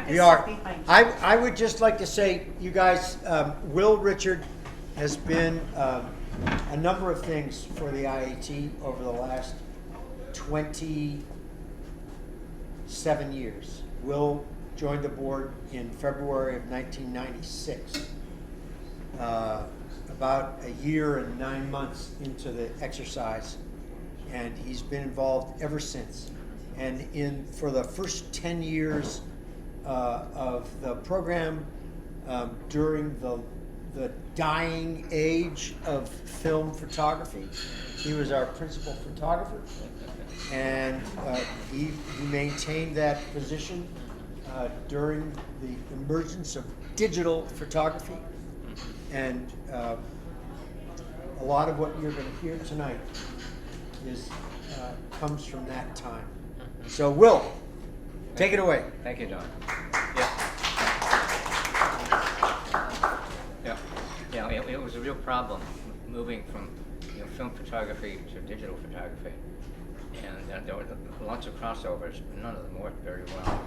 We are. I would just like to say, you guys, Will Richard has been a number of things for the IAT over the last 27 years. Will joined the board in February of 1996, about a year and 9 months into the exercise, and he's been involved ever since. And for the first 10 years of the program, during the dying age of film photography, he was our principal photographer, and he maintained that position during the emergence of digital photography. And a lot of what you're going to hear tonight comes from that time. So, Will, take it away. Thank you, Don. Yeah, it was a real problem moving from film photography to digital photography, and there were lots of crossovers, but none of them worked very well.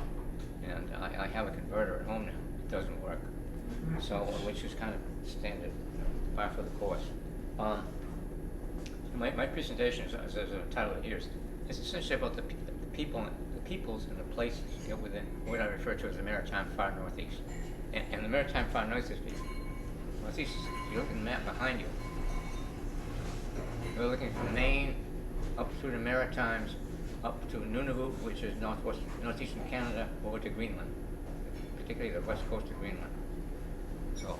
And I have a converter at home now. It doesn't work, so which is kind of standard, par for the course. My presentation, as the title of here, is essentially about the peoples and the places within what I refer to as the Maritime Far Northeast. And the Maritime Far Northeast, if you look at the map behind you, we're looking from Maine up through the Maritimes, up to Nunavut, which is northeastern Canada, over to Greenland, particularly the west coast of Greenland. So,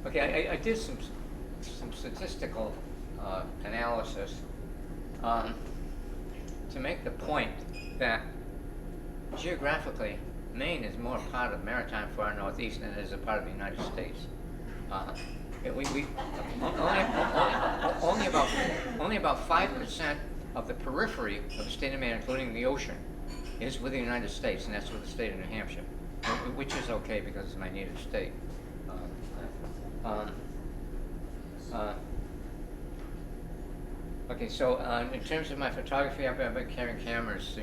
okay, I did some statistical analysis to make the point that geographically, Maine is more a part of Maritime Far Northeast than it is a part of the United States. Only about 5% of the periphery of the state of Maine, including the ocean, is with the United States, and that's with the state of New Hampshire, which is okay because it's my native state. Okay, so in terms of my photography, I've been carrying cameras,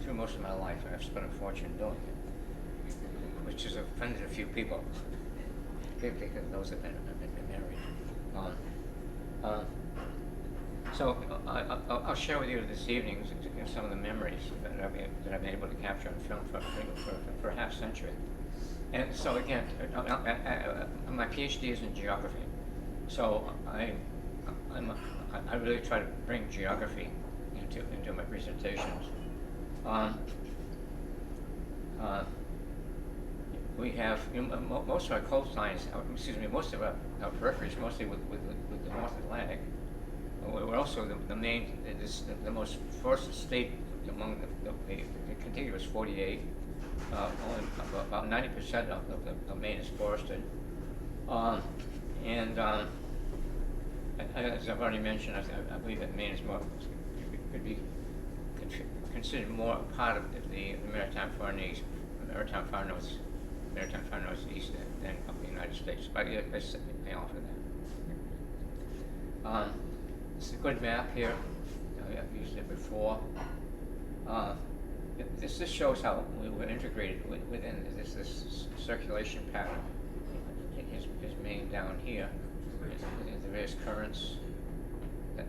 through most of my life. I've spent a fortune doing it, which has offended a few people, particularly those that have been married. So I'll share with you this evening some of the memories that I've been able to capture on film for a half century. And so again, my PhD is in geography, so I really try to bring geography into my presentations. We have most of our coastlines, most of our peripheries, mostly with the North Atlantic. We're also the most forested state among the contiguous 48. Only about 90% of Maine is forested. And as I've already mentioned, I believe that Maine could be considered more a part of the Maritime Far Northeast, than of the United States. But I offer that. This is a good map here. I've used it before. This shows how we were integrated within this circulation pattern. Is Maine down here, the various currents and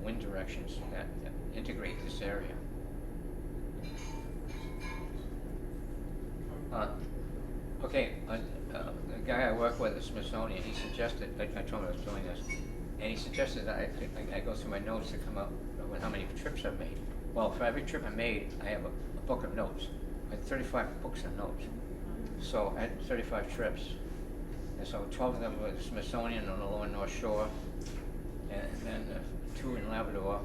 wind directions that integrate this area. Okay, the guy I work with at the Smithsonian, he suggested, I told him I was doing this, and he suggested that I go through my notes to come up with how many trips I've made. Well, for every trip I made, I have a book of notes. I had 35 books of notes. So I had 35 trips. And so 12 of them were the Smithsonian on the lower North Shore, and then 2 in Labrador,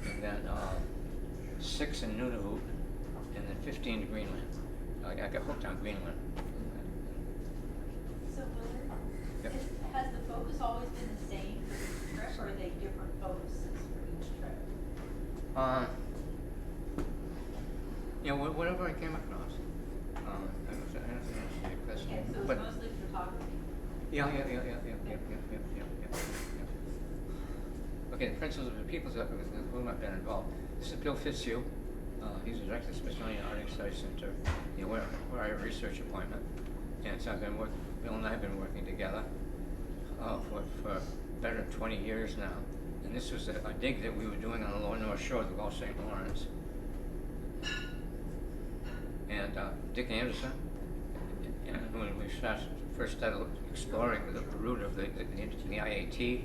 and then 6 in Nunavut, and then 15 to Greenland. I got hooked on Greenland. So, Willard, yep. Has the focus always been the same for each trip, or are they different focuses for each trip? Whatever I came across. I don't know your question. Okay, so it's mostly photography. Yeah. Okay, the principals of the peoples with whom I've been involved. This is Bill Fitzhugh. He's the director of the Smithsonian Art and Study Center, where I have a research appointment. And so Bill and I have been working together for better than 20 years now. And this was a dig that we were doing on the lower North Shore of the Gulf St. Lawrence. And Dick Anderson, and when we first started exploring the route of the IAT,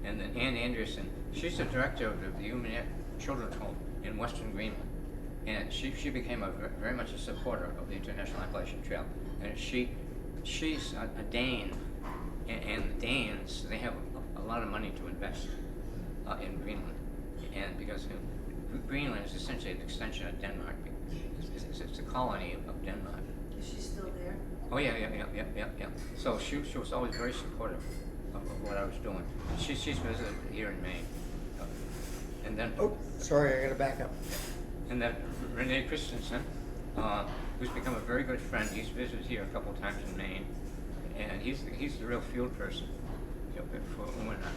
and then Ann Anderson, she's the director of the Human Children's Home in Western Greenland, and she became very much a supporter of the International Appalachian Trail, and she's a Dane, and the Danes, they have a lot of money to invest in Greenland, and because Greenland is essentially an extension of Denmark. It's a colony of Denmark. Is she still there? Oh yeah. So she was always very supportive of what I was doing. She's visited here in Maine, and then Oh, sorry, I gotta back up. and then Renee Christensen, who's become a very good friend. He's visited here a couple of times in Maine, and he's the real field person for Umanak.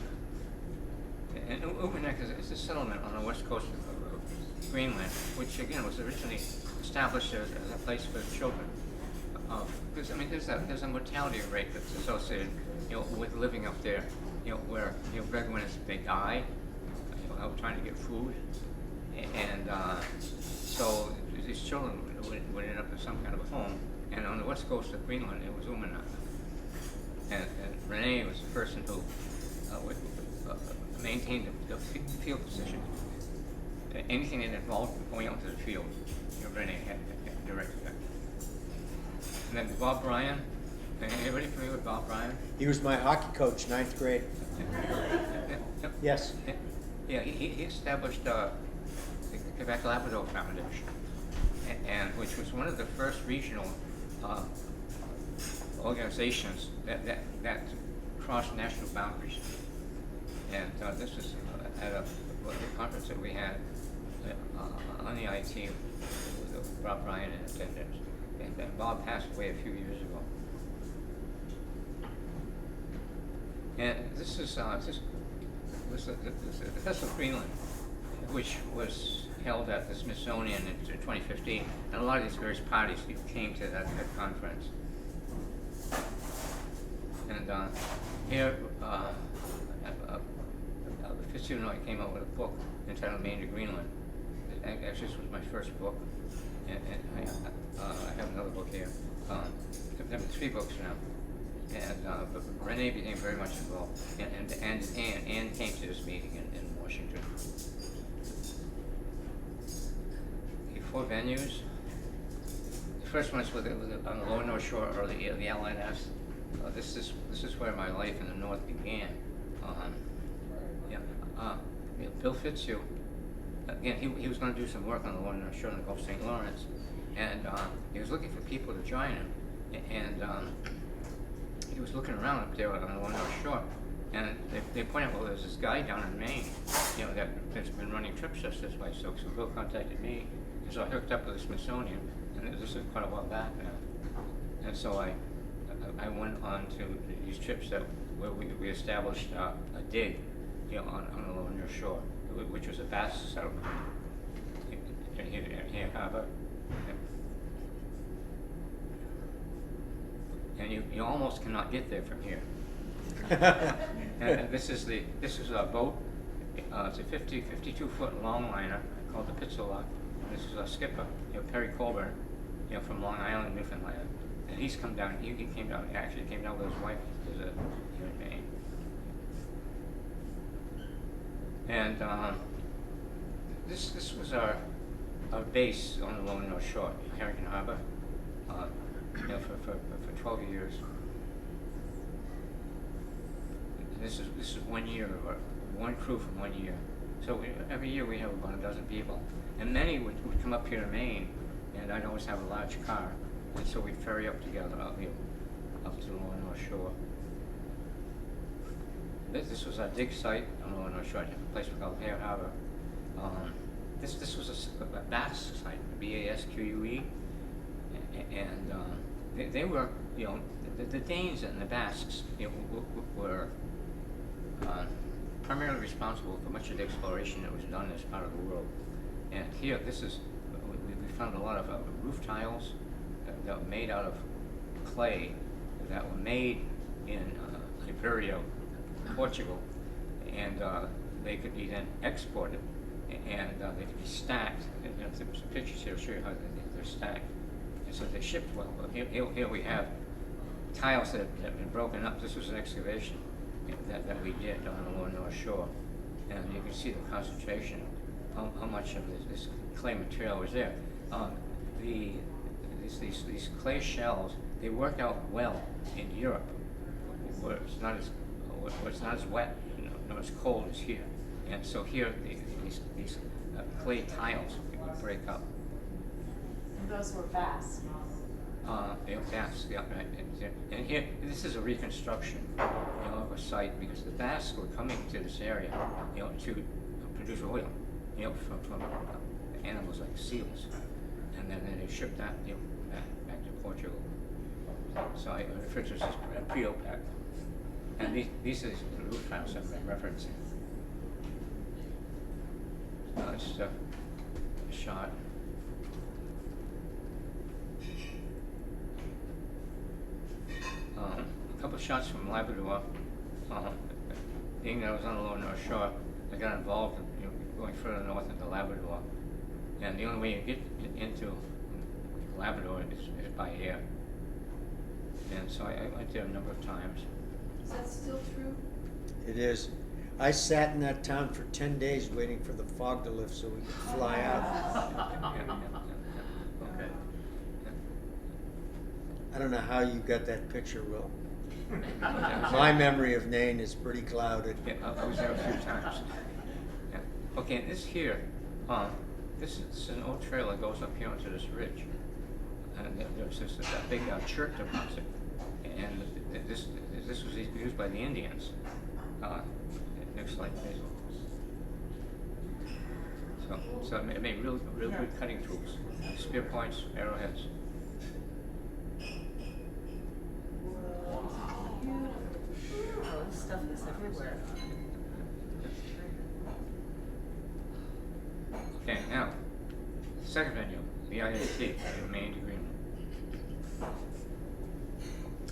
And Umanak is a settlement on the west coast of Greenland, which again was originally established as a place for children. Because there's a mortality rate that's associated, with living up there, where breadwinners, they die, out trying to get food, and so these children would end up in some kind of a home. And on the west coast of Greenland, it was Umanak. And Renee was the person who maintained the field position. Anything that involved going out to the field, Renee had directed that. And then Bob Bryan. Anybody familiar with Bob Bryan? He was my hockey coach, 9th grade. Yep. Yes. Yeah, he established the Quebec Labrador Foundation, and which was one of the first regional organizations that crossed national boundaries. And this was at a conference that we had on the IT with Bob Bryan in attendance. And Bob passed away a few years ago. And this was the Festival of Greenland, which was held at the Smithsonian in 2015, and a lot of these various parties came to that conference. And here, Fitzhugh and I came out with a book entitled Maine to Greenland. Actually, this was my first book, and I have another book here. I've done 3 books now. And but Renee became very much involved, and Ann came to this meeting in Washington. 4 venues. The first one is on the lower North Shore, or the LNS. This is where my life in the North began. Bill Fitzhugh. Again, he was going to do some work on the lower North Shore in the Gulf St. Lawrence, and he was looking for people to join him, and he was looking around up there on the lower North Shore, and they pointed out, well, there's this guy down in Maine, that's been running trips just this way. So Bill contacted me, and so I hooked up with the Smithsonian, and this is quite a while back now. And so I went on to these trips where we established a dig, on the lower North Shore, which was a vast settlement here harbor. And you almost cannot get there from here. And this is a boat. It's a 52-foot longliner called the Pitzela. And this is a skipper, Perry Colburn, from Long Island, Newfoundland. And he's come down. He came down. Actually, came down with his wife to visit here in Maine. And this was our base on the lower North Shore, Harrington Harbor. For 12 years. And this is 1 year, or one crew from 1 year. So every year we have about a dozen people, and many would come up here to Maine, and I'd always have a large car, and so we'd ferry up together up to the lower North Shore. This was our dig site on the lower North Shore, a place called Pear Harbor. This was a Basque site, Basque, and they were, the Danes and the Basques, were primarily responsible for much of the exploration that was done in this part of the world. And here, this is, we found a lot of roof tiles that were made out of clay that were made in Iberia, Portugal, and they could be then exported, and they could be stacked. And there's some pictures here to show you how they're stacked. And so they shipped well. Here we have tiles that have been broken up. This was an excavation that we did on the Lower North Shore, and you can see the concentration, how much of this clay material was there. These clay shells, they work out well in Europe, where it's not as wet, not as cold as here. And so here, these clay tiles break up. And those were vast. Basques, yeah, right. And here, this is a reconstruction, of a site, because the Basques were coming to this area, to produce oil, from animals like seals, and then they shipped that, back to Portugal. So I refer to this as pre-OPEC. And these are the roof tiles I'm referencing. Just a shot. A couple of shots from Labrador. Being that I was on the Lower North Shore, I got involved in going further north into Labrador. And the only way you get into Labrador is by air. And so I went there a number of times. Is that still true? It is. I sat in that town for 10 days waiting for the fog to lift so we could fly out. Okay. I don't know how you got that picture, Will. My memory of Maine is pretty clouded. Yeah, I was there a few times. Yeah. Okay, and this here, this is an old trail that goes up here onto this ridge. And there's this big chert deposit. And this was used by the Indians. Next slide, please. So it made real good cutting tools, spear points, arrowheads. Oh, this stuff is everywhere. Okay, now, second venue, the IAT in Maine to Greenland.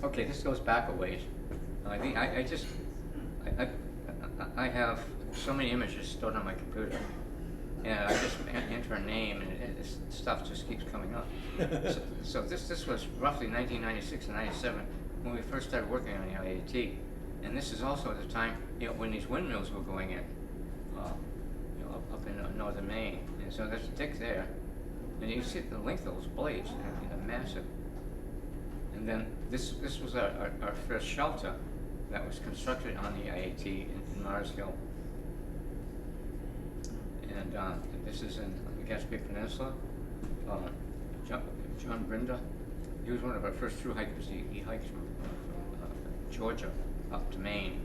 Okay, this goes back a ways. I think I have so many images stored on my computer, and I just enter a name, and this stuff just keeps coming up. So this was roughly 1996 and 97 when we first started working on the IAT, and this is also at the time when these windmills were going in, up in northern Maine, and so there's a tick there, and you can see the length of those blades, they're massive. And then this was our first shelter that was constructed on the IAT in Mars Hill. And this is in the Gaspé Peninsula. John Brinder, he was one of our first true hikers. He hiked from Georgia up to Maine.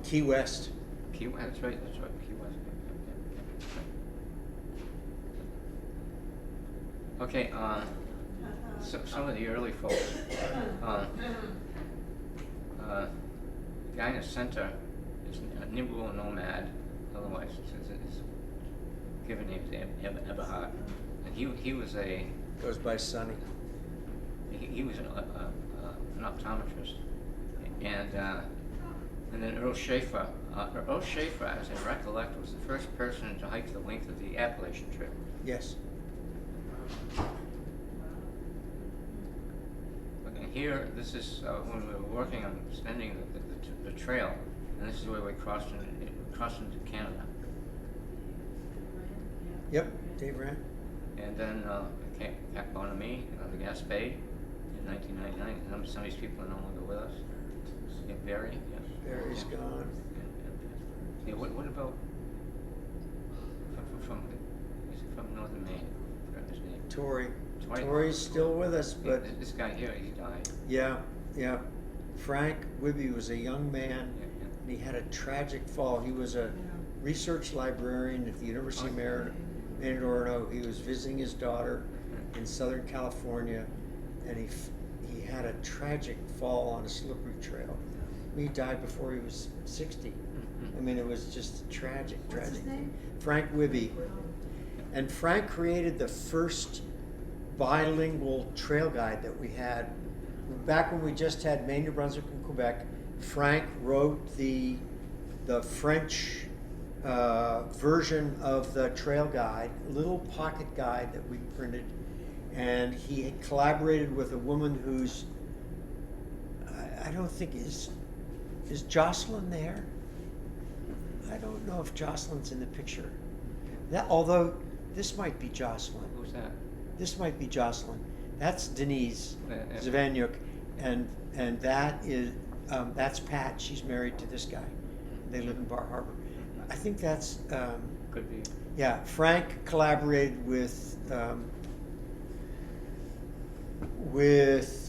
Key West. Key West, that's right, Key West. Yeah. Okay, so some of the early folks. The guy in the center is a Nimble nomad, otherwise his given name is Eberhard. And he was Goes by Sonny. he was an optometrist, and then Earl Schaefer. Earl Schaefer, as I recollect, was the first person to hike the length of the Appalachian Trail. Yes. And here, this is when we were working on extending the trail, and this is where we crossed into Canada. Yep, Dave Rand. And then Cap Bonamy, the Gaspé, in 1999. Some of these people are no longer with us. Yeah, Barry. Yeah. Barry's gone. Yeah. What about from northern Maine? I forgot his name. Tory. Tory. Tory's still with us, but This guy here, he died. yeah. Frank Wibby was a young man, Yeah. and he had a tragic fall. He was a research librarian at the University of Maine in Orono. He was visiting his daughter in Southern California, and he had a tragic fall on a slippery trail, He died before he was 60. Mhm. I mean, it was just tragic, What's his tragic. name? Frank Wibby. And Frank created the first bilingual trail guide that we had. Back when we just had Maine, New Brunswick, and Quebec, Frank wrote the French version of the trail guide, a little pocket guide that we printed. And he had collaborated with a woman who's, I don't think, is Jocelyn there? I don't know if Jocelyn's in the picture. Although this might be Jocelyn. Who's that? This might be Jocelyn. That's Denise Yeah. Zavanyuk, and that is that's Pat. She's married to this guy. They live in Bar Harbor. I think that's Could be. yeah. Frank collaborated with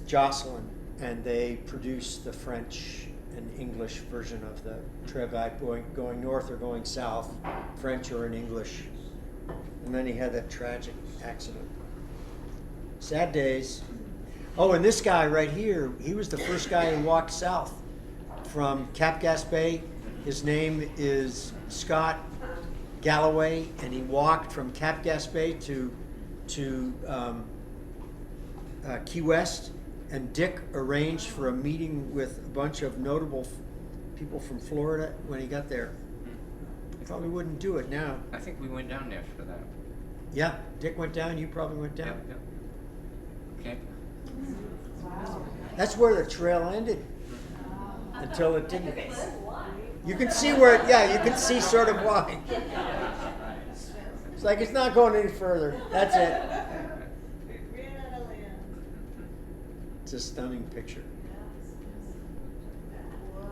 Jocelyn, and they produced the French and English version of the trail guide, going north or going south, French or in English. And then he had that tragic accident. Sad days. Oh, and this guy right here, he was the first guy who walked south from Cap Gaspé. His name is Scott Galloway, and he walked from Cap Gaspé to Key West. And Dick arranged for a meeting with a bunch of notable people from Florida when he got there. I probably wouldn't do it now. I think we went down there for that. Yeah, Dick went down, you probably went down. Yep, yep. Okay. That's where the trail ended. Until it didn't. You can see where it, yeah, you can see sort of why. It's like it's not going any further. That's it. It's a stunning picture.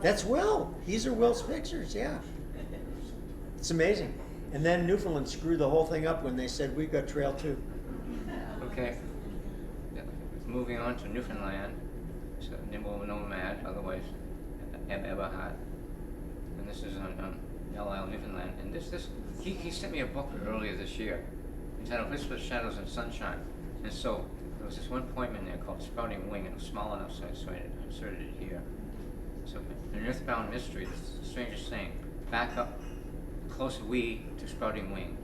That's Will. These are Will's pictures, yeah. It's amazing. And then Newfoundland screwed the whole thing up when they said, we've got trail too. Okay. Yeah. Moving on to Newfoundland. So Nimble Nomad, otherwise Eberhard. And this is on Isle, Newfoundland. And he sent me a book earlier this year entitled Whispered Shadows and Sunshine. And so there was this one poem in there called Sprouting Wing, and it was small enough, so I inserted it here. So, an earthbound mystery, the strangest thing. Back up, close we to Sprouting Wing.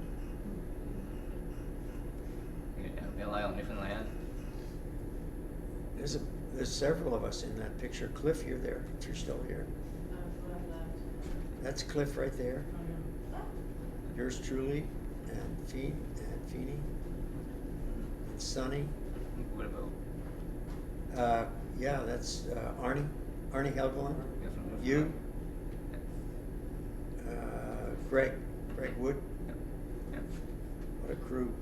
Isle, Newfoundland. There's several of us in that picture. Cliff, you're there, if you're still here. That's Cliff right there. Yours truly, and Feeney, and Sonny. What about? Yeah, that's Arnie Helgeland. Yeah, from Newfoundland. You, Greg Wood. Yeah. Yeah. What a crew.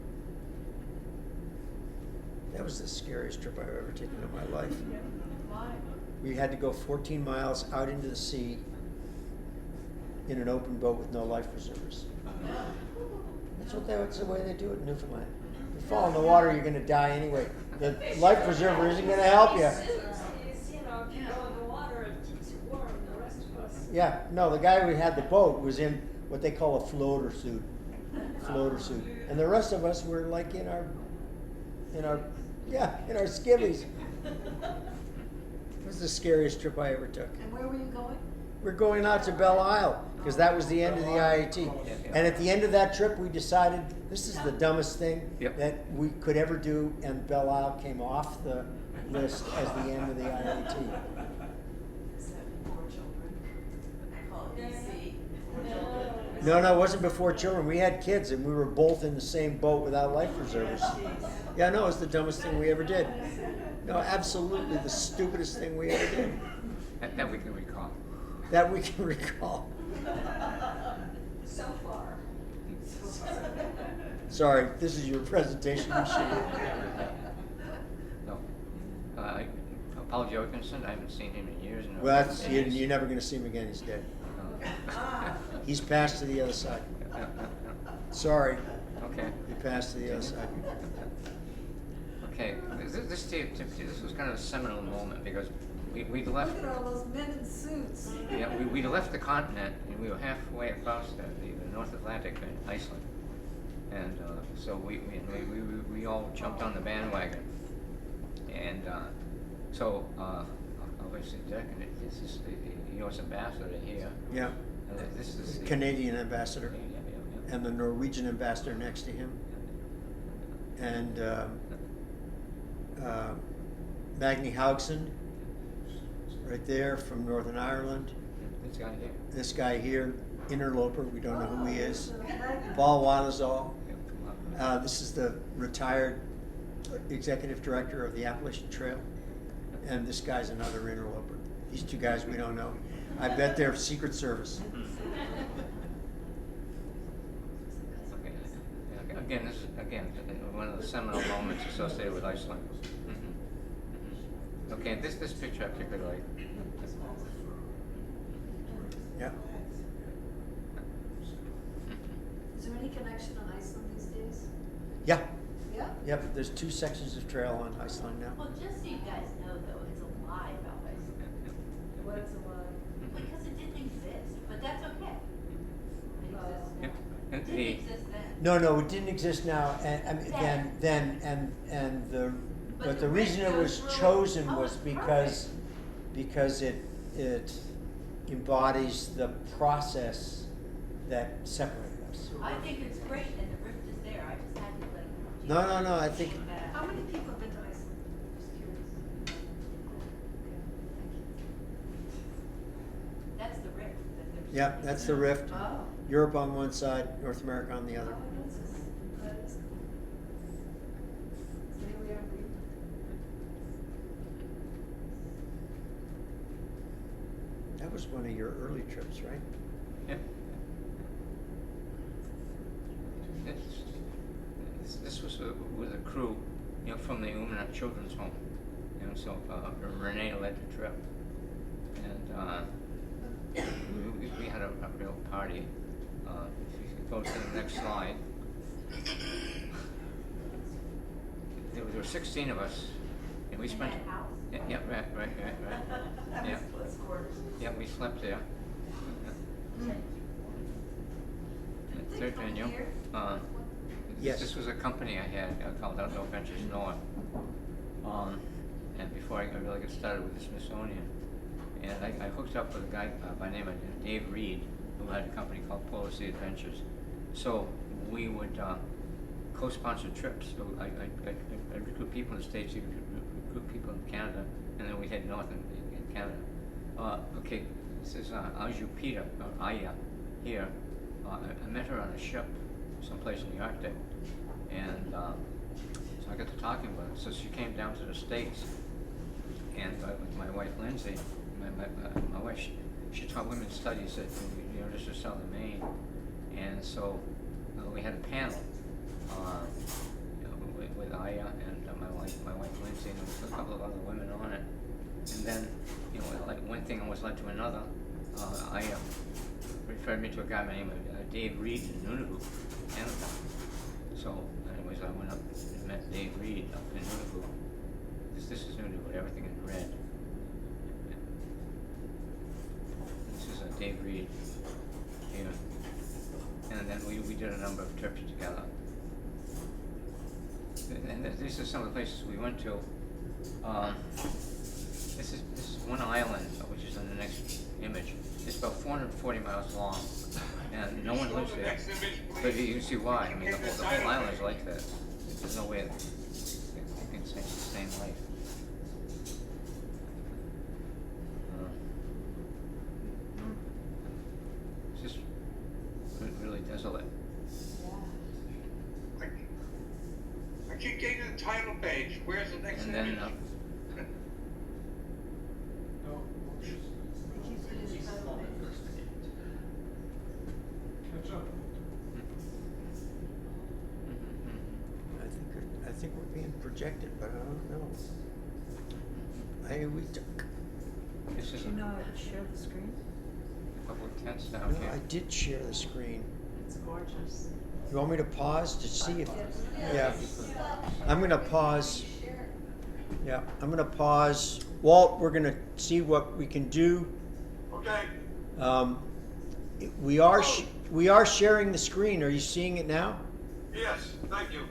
That was the scariest trip I've ever taken in my life. We had to go 14 miles out into the sea in an open boat with no life preservers. That's the way they do it in Newfoundland. If you fall in the water, you're going to die anyway. The life preserver isn't going to help you. Yeah, no, the guy who had the boat was in what they call a floater suit. And the rest of us were like in our skivvies. It was the scariest trip I ever took. And where were you going? We're going out to Belle Isle because that was the end of the IAT. And at the end of that trip, we decided this is the dumbest thing that we could ever do, and Belle Isle came off the list as the end of the IAT. Is that before children? I call it BC. No, it wasn't before children. We had kids, and we were both in the same boat without life preservers. Yeah, no, it's the dumbest thing we ever did. No, absolutely the stupidest thing we ever did. That we can recall. That we can recall. So far. Sorry, this is your presentation machine. No. Paul Jorgensen, I haven't seen him in years. And Well, you're never going to see him again. He's dead. He's passed to the other side. Sorry, Okay. he passed to the other side. Okay. This was kind of a seminal moment because we'd left. Look at all those men in suits. Yeah, we'd left the continent and we were halfway across the North Atlantic in Iceland, and so we all jumped on the bandwagon, and so obviously Dick and U.S. ambassador here. Yeah, And this is the Canadian ambassador, Yeah. and the Norwegian ambassador next to him, and Magni Haugson, right there from Northern Ireland. This guy here. This guy here, interloper, we don't know who he is. Paul Wanazal. This is the retired executive director of the Appalachian Trail, and this guy's another interloper. These two guys we don't know. I bet they're Secret Service. Okay. Yeah, again, this is one of the seminal moments associated with Iceland. Okay, this picture I particularly like. Yeah. Is there any connection on Iceland these days? Yeah. Yeah. Yep. There's 2 sections of trail on Iceland now. Well, just so you guys know though, it's a lie about Iceland, What's a lie? because it didn't exist, but that's okay. It exists Yeah. now. And It didn't exist then. No, it didn't exist now, and I mean, then, and the, but the reason it was chosen was because it embodies the process that separated us. I think it's great and the rift is there, I just had to like. No, I think, How many people have been to Iceland? Just curious. That's the rift that there's. yeah, that's the rift. Oh. Europe on one side, North America on the Oh, other. that's just, that is cool. So here we are in Greenland. That was one of your early trips, right? Yeah. This was with a crew, from the Umanut Children's Home, so Renee led the trip, and we had a real party. If you could go to the next slide. There were 16 of us, and we In spent. that house? Yeah, right. Yeah. That's gorgeous. Yeah, we slept there. Third venue. Yes. This was a company I had called Outdoor Ventures North. And before I really got started with the Smithsonian, and I hooked up with a guy by the name of Dave Reed, who had a company called Polar Sea Adventures. So we would co-sponsor trips. So I recruit people in the States, you recruit people in Canada, and then we head north in Canada. Okay, this is Aju Peter, or Aya, here. I met her on a ship someplace in the Arctic, and so I got to talking with her. So she came down to the States, and with my wife Lindsay, my wife, she taught women's studies at the University of Southern Maine, and so we had a panel with Aya and my wife Lindsay, and there was a couple of other women on it. And then, like one thing almost led to another. Aya referred me to a guy by the name of Dave Reed in Nunavut, Canada. So, anyways, I went up and met Dave Reed up in Nunavut. This is Nunavut, everything in red. This is Dave Reed here. And then we did a number of trips together. And these are some of the places we went to. This is one island, which is in the next image. It's about 440 miles long, and no one lives there. But you can see why. I mean, the whole island is like that. There's no way that you can sustain life. It's just really desolate. I keep getting to the title page. Where's the next And image? then, I think we're being projected, but I don't know. this is Do you know how to share the screen? a couple of tents down No, here. I did share the screen. It's gorgeous. You want me to pause to see if? Yes. Yeah. I'm gonna pause. Yeah, I'm gonna pause. Walt, we're gonna see what we can do. Okay. We are sharing the screen. Are you seeing it now? Yes, thank you.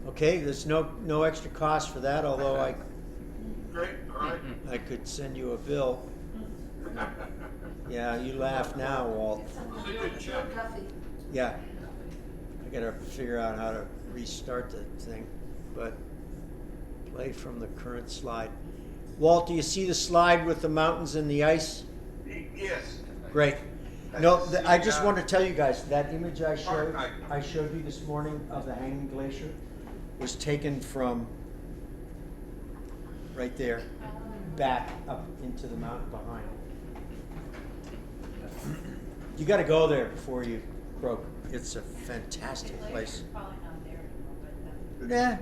Okay, there's no extra cost for that, although Great, all right. I could send you a bill. Yeah, you laugh now, Walt. Coffee. Yeah. I gotta figure out how to restart the thing, but play from the current slide. Walt, do you see the slide with the mountains and the ice? Yes. Great. No, I just See, want to tell you guys, that image I Archive. showed you this morning of the hanging glacier was taken from right there, back up into the mountain behind. You gotta go there before you croak. It's a fantastic place. Probably not there anymore, but, Yeah.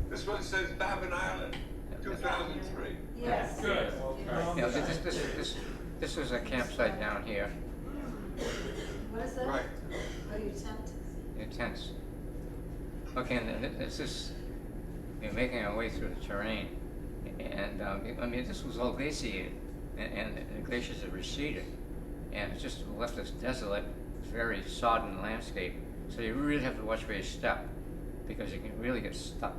This one says Babin Island, 2003. Yes. Good. Yeah, this is a campsite down here, What is that? Right. Oh, your tent? in tents. Okay, and then this is, we're making our way through the terrain, and, I mean, this was all glaciated, and the glaciers have receded, and it's just left this desolate, very sodden landscape, so you really have to watch where you step, because you can really get stuck,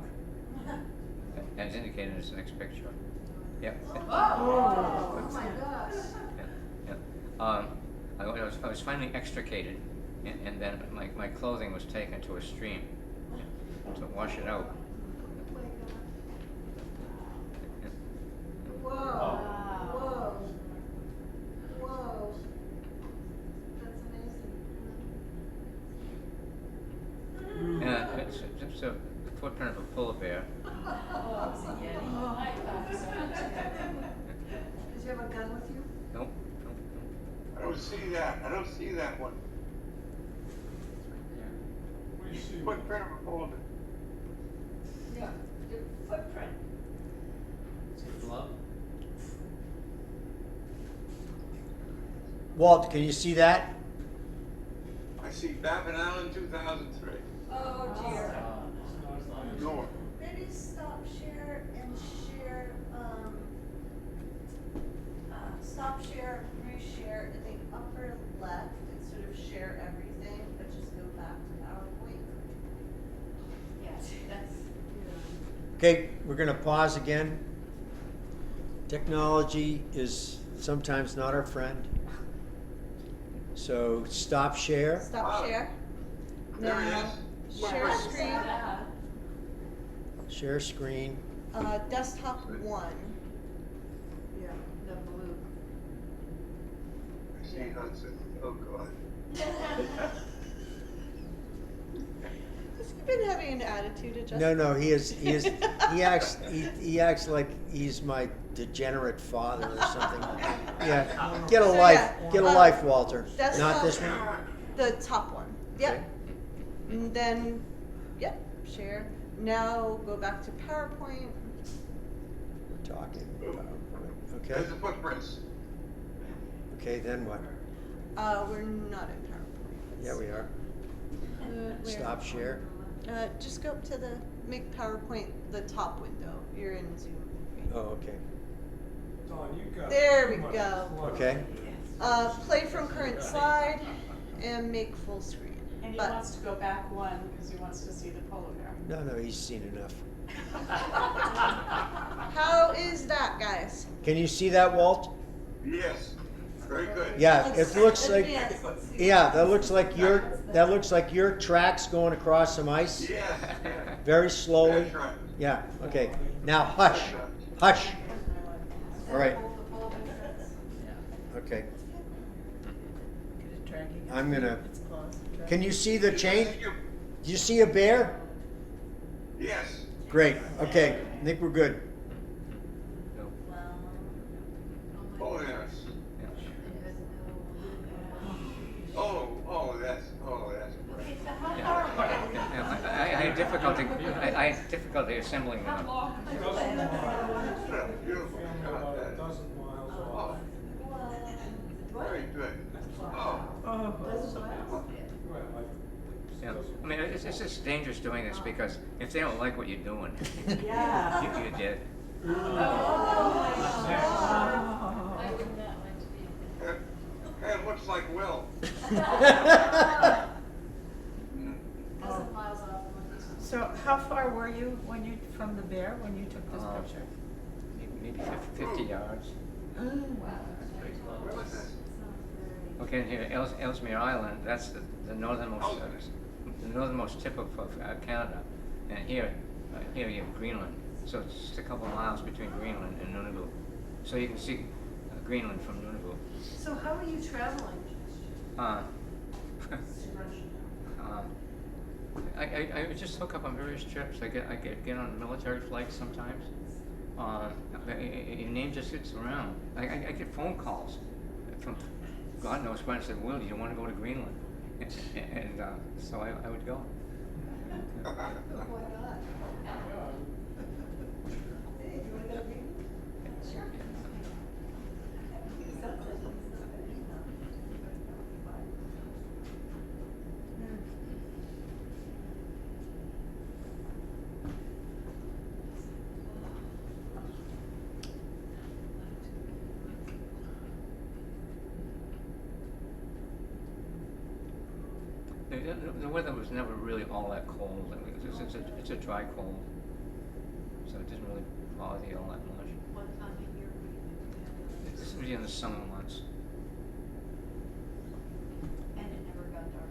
as indicated in this next picture. Yep. Oh my gosh. Yeah. I was finally extricated, and then my clothing was taken to a stream to wash it out. Whoa. Whoa. Whoa. That's amazing. Yeah, it's a footprint of a polar bear. oh, it's a Yeti. I thought so. Did you have a gun with you? Nope. I don't see that. I don't see that one. What do you see? Footprint of a polar bear. Yeah, the footprint. Walt, can you see that? I see Babin Island, 2003. Oh dear. North. Maybe stop share and share, stop share, reshare in the upper left instead of share everything, but just go back to PowerPoint. Yes, that's. Okay, we're gonna pause again. Technology is sometimes not our friend. So stop share. Stop share. There it Now, is. share screen, Share screen. desktop 1. Yeah, the blue. I see Hudson. Oh, God. Has he been having an attitude adjustment? No, he acts like he's my degenerate father or something. Yeah, get a So, life, yeah, get a life, Walter. that's Not not- this one. The top one. Yep. Okay. And then, yep, share. Now go back to PowerPoint. We're talking PowerPoint. Okay, There's the footprints. okay, then what? We're not in PowerPoint. Yeah, we are. Where? Stop share. Just go up to the, make PowerPoint the top window. You're in Zoom. Oh, okay. Don, you got There we too much go. clutter. Okay. Play from current slide and make full screen. And he But- wants to go back one because he wants to see the polar bear. No, he's seen enough. How is that, guys? Can you see that, Walt? Yes. Very good. Yeah, it looks like, Advance, let's see. yeah, that looks like your tracks going across some ice, Yes. very slowly. That's right. Yeah, okay. Now hush, hush. All right. Okay. I'm gonna, can you see the chain? Do you see a bear? Yes. Great, okay, I think we're good. Nope. Oh, yes. Oh, that's Okay, so how Yeah. far Yeah, away? yeah, I had difficulty assembling How them. long? beautiful. About a dozen miles off. Very good. Oh. Well, Yeah. I mean, it's just dangerous doing this because if they don't like what you're doing, Yeah. you're dead. I would not want to be. It looks like Will. Dozen miles off from these. So how far were you from the bear when you took this picture? Maybe 50 yards. Wow, that's pretty Okay, and here, Ellesmere Island, that's the northernmost, the northernmost tip of Canada. And here you have Greenland. So it's just a couple miles between Greenland and Nunavut. So you can see Greenland from Nunavut. So how are you traveling? Uh, I would just hook up on various trips. I get on military flights sometimes. Your name just gets around. I get phone calls from God knows when. I said, "Will, do you want to go to Greenland?" and so I would go. Oh my God. Hey, do you wanna go green? Sure. The weather was never really all that cold. I mean, it's a dry cold, so it doesn't really bother you all that much. What time of year were you This would be in the summer months. and it never got dark?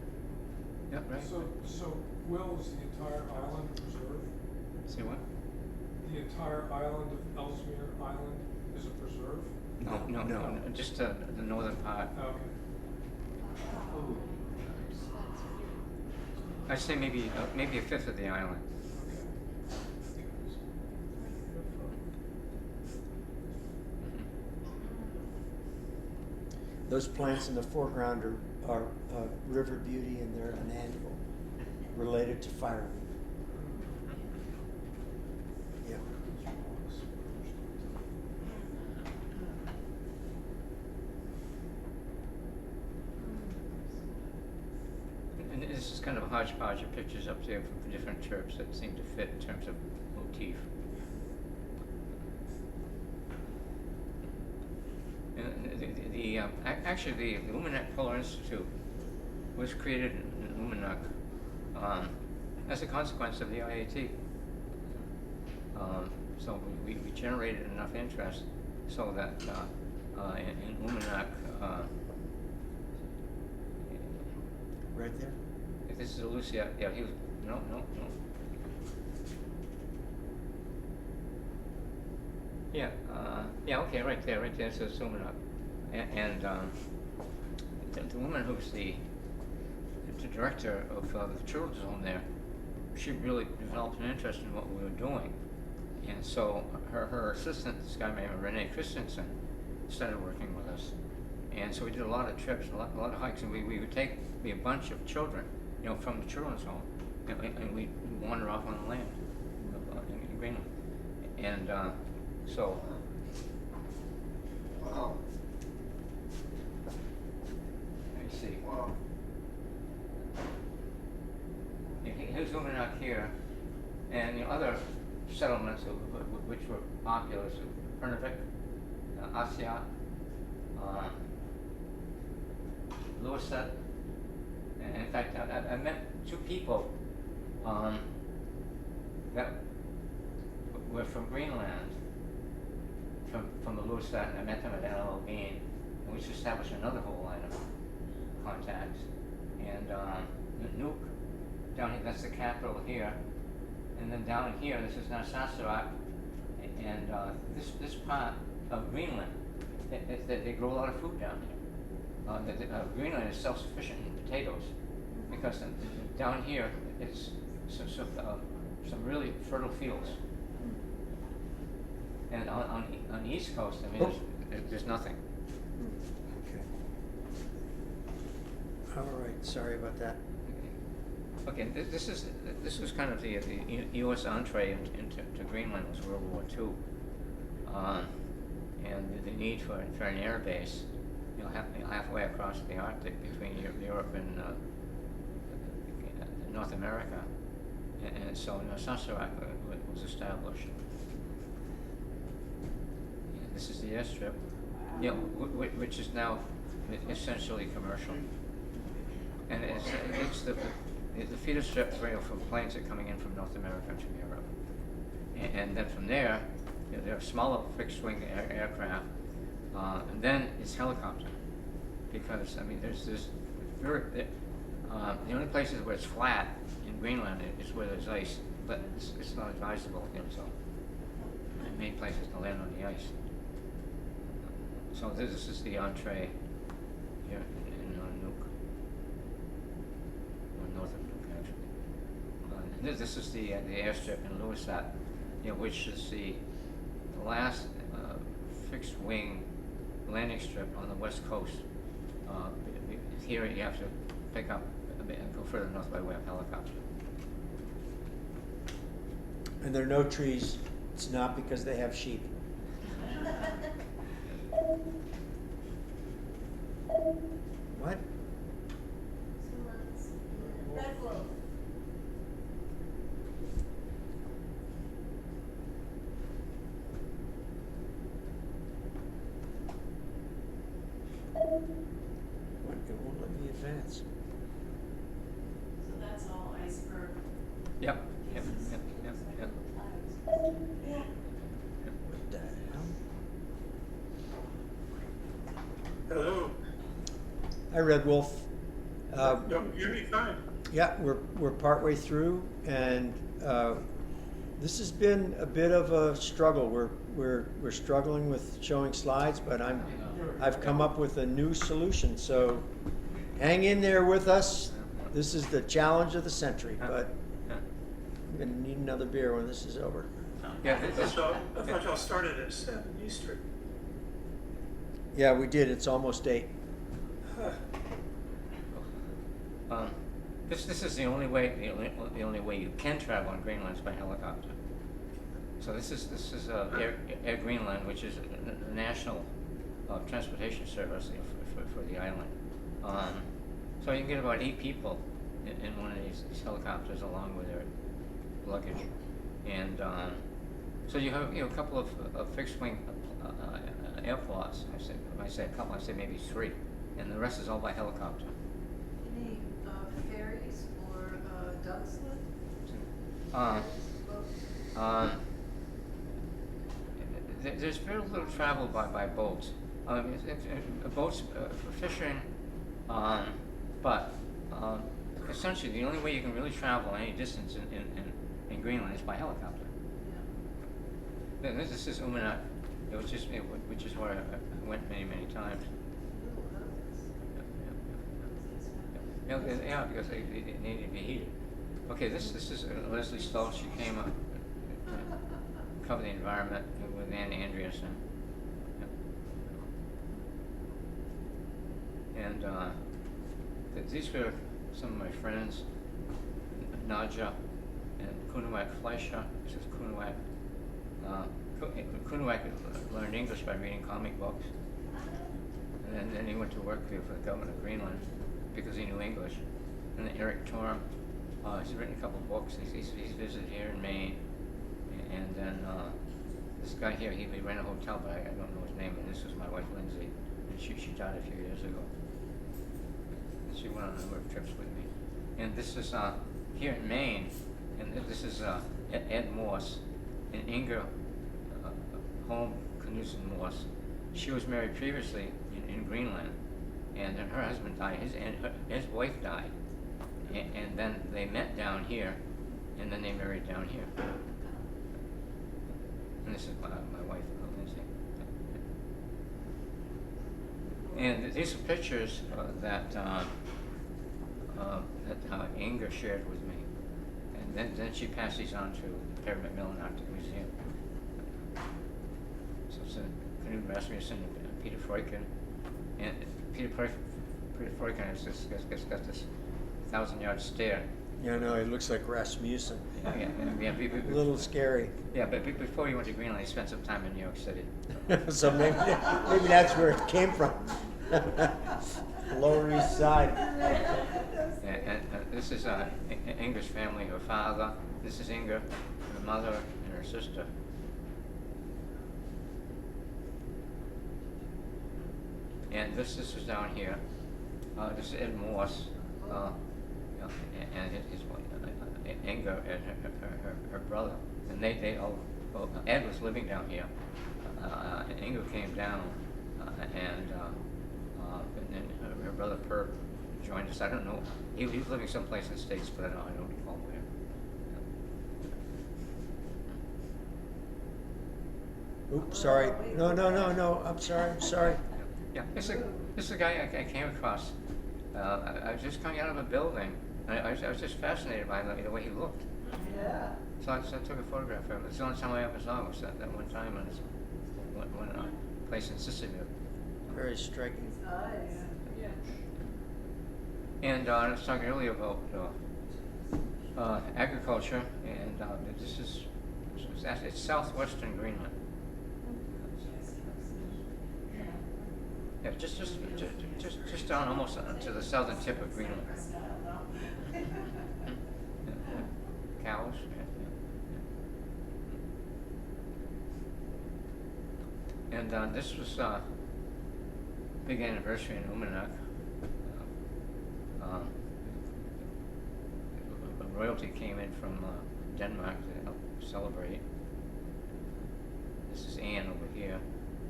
Yep, right. So Will, is the entire island preserved? See what? The entire island of Ellesmere Island is a preserve? No, just the northern part. Okay. I'd say maybe a fifth of the island. Those plants in the foreground are river beauty, and they're an annual related to fireweed. Yeah. And this is kind of a hodgepodge of pictures up there from different trips that seem to fit in terms of motif. And actually the Luminac Polar Institute was created in Luminac as a consequence of the IAT. So we generated enough interest so that in Luminac, Right there? if this is a Lucia, yeah, he was, no. Yeah, okay, right there, so zooming up. And the woman who's the director of the children's home there, she really developed an interest in what we were doing. And so her assistant, this guy named Renee Christensen, started working with us. And so we did a lot of trips, a lot of hikes, and we would take a bunch of children, from the children's home, and we'd wander off on the land in Greenland. And so. Wow. Let me see. Wow. Here's Luminac here, and other settlements which were popular, so Pernavik, Asiat, Lewisett, and in fact I met two people that were from Greenland, from the Lewisett, and I met them at Maine, and we established another whole line of contacts. And Nuuk, down here, that's the capital here, and then down here, this is now Sassuat, and this part of Greenland, they grow a lot of food down here. Greenland is self-sufficient in potatoes, because down here, it's some really fertile fields. And on the East Coast, I mean, there's nothing. Okay. All right, sorry about that. Okay, this was kind of the U.S. entree into Greenland was World War II, and the need for an air base, halfway across the Arctic between Europe and North America, and so Sassuat was established. And this is the airstrip, which is now essentially commercial, and it's the feeder strip for planes that are coming in from North America to Europe. And then from there, there are smaller fixed-wing aircraft, and then it's helicopter. because, I mean, there's this very, the only places where it's flat in Greenland is where there's ice, but it's not advisable, so in many places to land on the ice. So this is the entree here in Nuuk, or north of Nuuk, actually. This is the airstrip in Lewisat, which is the last fixed wing landing strip on the west coast. Here you have to pick up a bit and go further north by way of helicopter. And there are no trees. It's not because they have sheep. What? Red wolf. What? It won't let me advance. So that's all iceberg. Yep. Yeah. What the hell? Hello. Hi, Red Wolf. You'll be fine. Yeah, we're partway through, and this has been a bit of a struggle. We're struggling with showing slides, but I've come up with a new solution. So hang in there with us. This is the challenge of the century, but I'm gonna need another beer when this is over. Yeah, I thought y'all started at 7 Eastern. Yeah, we did. It's almost 8. This is the only way you can travel on Greenland is by helicopter. So this is Air Greenland, which is a national transportation service for the island. So you can get about 8 people in one of these helicopters along with their luggage, and so you have a couple of fixed wing airports. When I say a couple, I say maybe 3, and the rest is all by helicopter. Any ferries or duck slip? There's very little travel by boats. Boats for fishing, but essentially the only way you can really travel any distance in Greenland is by helicopter. Yeah. This is Uminut, which is where I went many times. Yeah, because they needed to be heated. Okay, this is Leslie Stoll. She came up to cover the environment with Ann Andreasen. And these were some of my friends, Nadja and Kunuak Fleischer. This is Kunuak. Kunuak learned English by reading comic books. And then he went to work for the government of Greenland because he knew English. And then Eric Torm, he's written a couple of books. He's visited here in Maine. And then this guy here, he ran a hotel, but I don't know his name. And this was my wife, Lindsay. And she died a few years ago. And she went on a number of trips with me. And this is here in Maine. And this is Ed Morse and Inga Holm Knudsen Morse. She was married previously in Greenland, and then her husband died. His wife died, and then they met down here, and then they married down here. And this is my wife, Lindsay. And these are pictures that Inga shared with me, and then she passed these on to the Perry Macmillan Arctic Museum. So it's Knut Rasmussen and Peter Freuchen. And Peter Freuchen has got this 1,000-yard stare. Yeah, no, it looks like Rasmussen. Yeah. A little scary. Yeah, but before he went to Greenland, he spent some time in New York City. So maybe that's where it came from. Lower East Side. And this is Inga's family, her father. This is Inga, her mother, and her sister. And this is down here. This is Ed Morse, and his wife, Inga, and her brother. And they all, Ed was living down here. And Inga came down, and And then her brother Perk joined us. I don't know, he was living someplace in the States, but I don't recall where. Oops, sorry. No, I'm sorry. Yeah, this is a guy I came across. I was just coming out of a building. I was just fascinated by the way he looked. Yeah. So I took a photograph of him. It's the only time I ever saw him was that one time on this one place in Sicily. Very striking. Nice. Yeah. And I was talking earlier about agriculture, and this is it's southwestern Greenland. Yeah, just down almost to the southern tip of Greenland. Cows. And this was big anniversary in Umanak. Royalty came in from Denmark to help celebrate. This is Anne over here.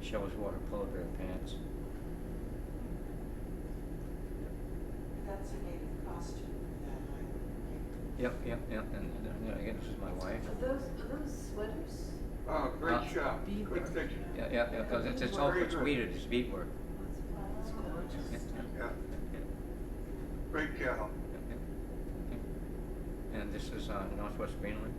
She always wore her polar bear pants. That's a native costume for that island. Yep. And again, this is my wife. Are those sweaters? Oh, great shot, Beadwork. good picture. Yeah, because it's all it's weeded, it's beadwork. That's gorgeous. Yeah, great cow. And this is northwest Greenland.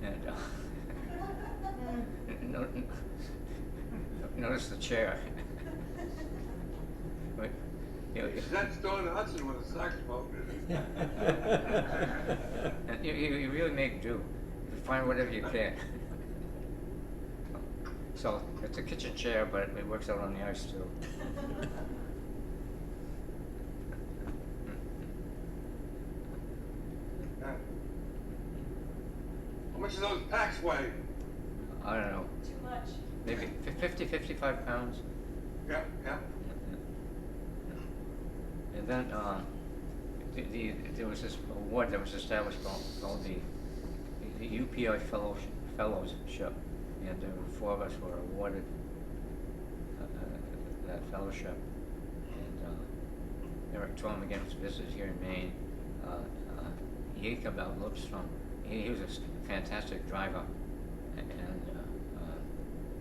And notice the chair. Wait, That's Don Hudson with a saxophone. and you really make do. You find whatever you can. So it's a kitchen chair, but it works out on the ice too. Yeah. How much do those packs weigh? I don't know, Too much. maybe 55 pounds. Yeah. And then there was this award that was established called the UPI Fellowship, and 4 of us were awarded that fellowship. And Eric Trom again was visited here in Maine. Jacob Lipstrom, he was a fantastic driver, and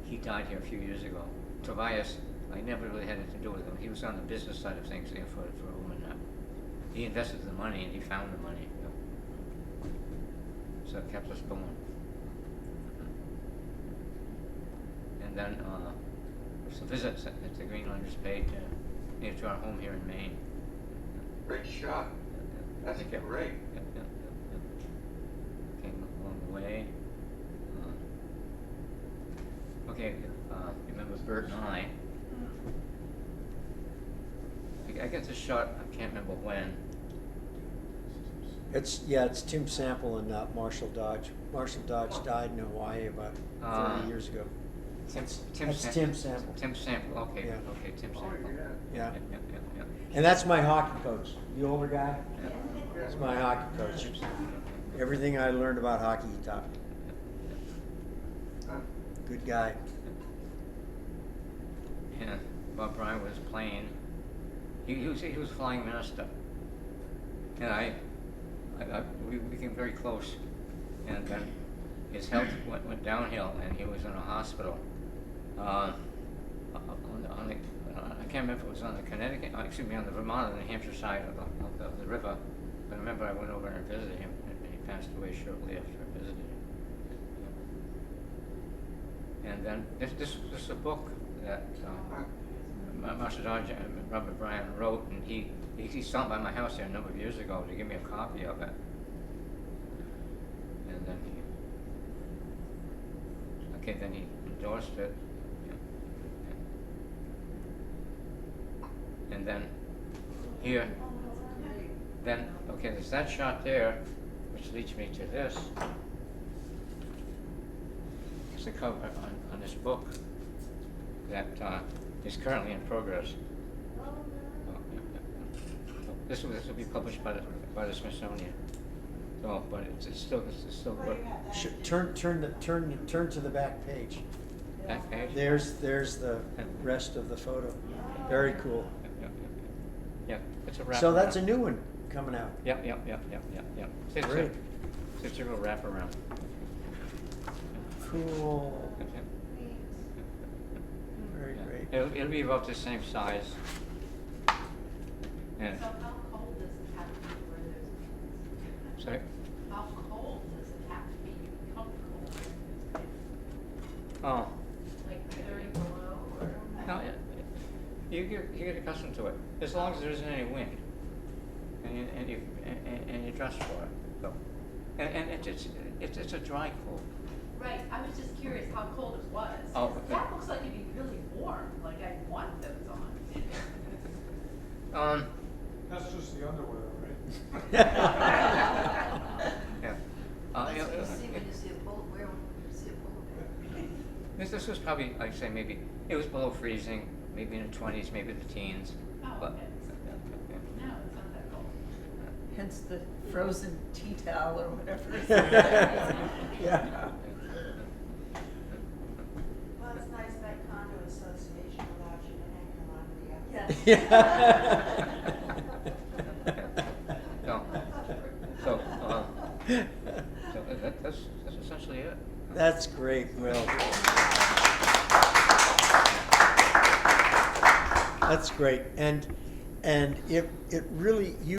he died here a few years ago. Tobias, I never really had anything to do with him. He was on the business side of things there for Umanak. He invested the money and he found the money. So it kept us going. And then some visits that the Greenlanders paid near to our home here in Maine. Great shot. That's Yep. great. Yep. Came along the way. Okay, you remember Bert and I got this shot, I can't remember when. It's Tim Sample and Marshall Dodge. Marshall Dodge died in Hawaii about 30 years ago. That's Tim Sample. Tim Sample, okay, Yeah. okay, Tim Oh, Sample. Yeah. Yeah. And that's my hockey coach, the older guy. Yeah. That's my hockey coach. Everything I learned about hockey, he taught me. Good guy. And Bob Bryan was playing. He was flying minister, and we became very close. And then his health went downhill, and he was in a hospital. I can't remember if it was on the Connecticut, on the Vermont or the New Hampshire side of the river. But I remember I went over and visited him, and he passed away shortly after I visited him. And then this is a book that Master Dodge and Robert Bryan wrote, and he stopped by my house here a number of years ago to give me a copy of it. And then he endorsed it. And then here, there's that shot there, which leads me to this. It's the cover on this book that is currently in progress. This will be published by the Smithsonian. So, but it's still Well, good. you have that. Turn to the back page. Back page? There's the rest of the photo. Very cool. Yeah, it's a wrap. So that's a new one coming out. Yep. It's Great. a real wraparound. Cool. Neat. Very Yeah. great. It'll be about the same size. And, So how cold does it have to be where there's, sorry? how cold does it have to be comfortable? Oh, Like 30 below or? no, you get accustomed to it, as long as there isn't any wind. And you dress for it, so. And it's a dry cold. Right, I was just curious how cold it was. Oh, 'Cause okay. that looks like it'd be really warm, like I'd want those on. That's just the underwear, right? Yeah. That's Yeah, what you see when you see a polar, where you see a polar bear. This was probably, I'd say maybe, it was below freezing, maybe in the 20s, maybe the teens. Oh, but- okay. No, it's not that cold. Hence the frozen tea towel or whatever. Yeah. Well, it's nice that condo association allows you to hang them on the Yes. So that's essentially it. That's great, Will. That's great. And it really,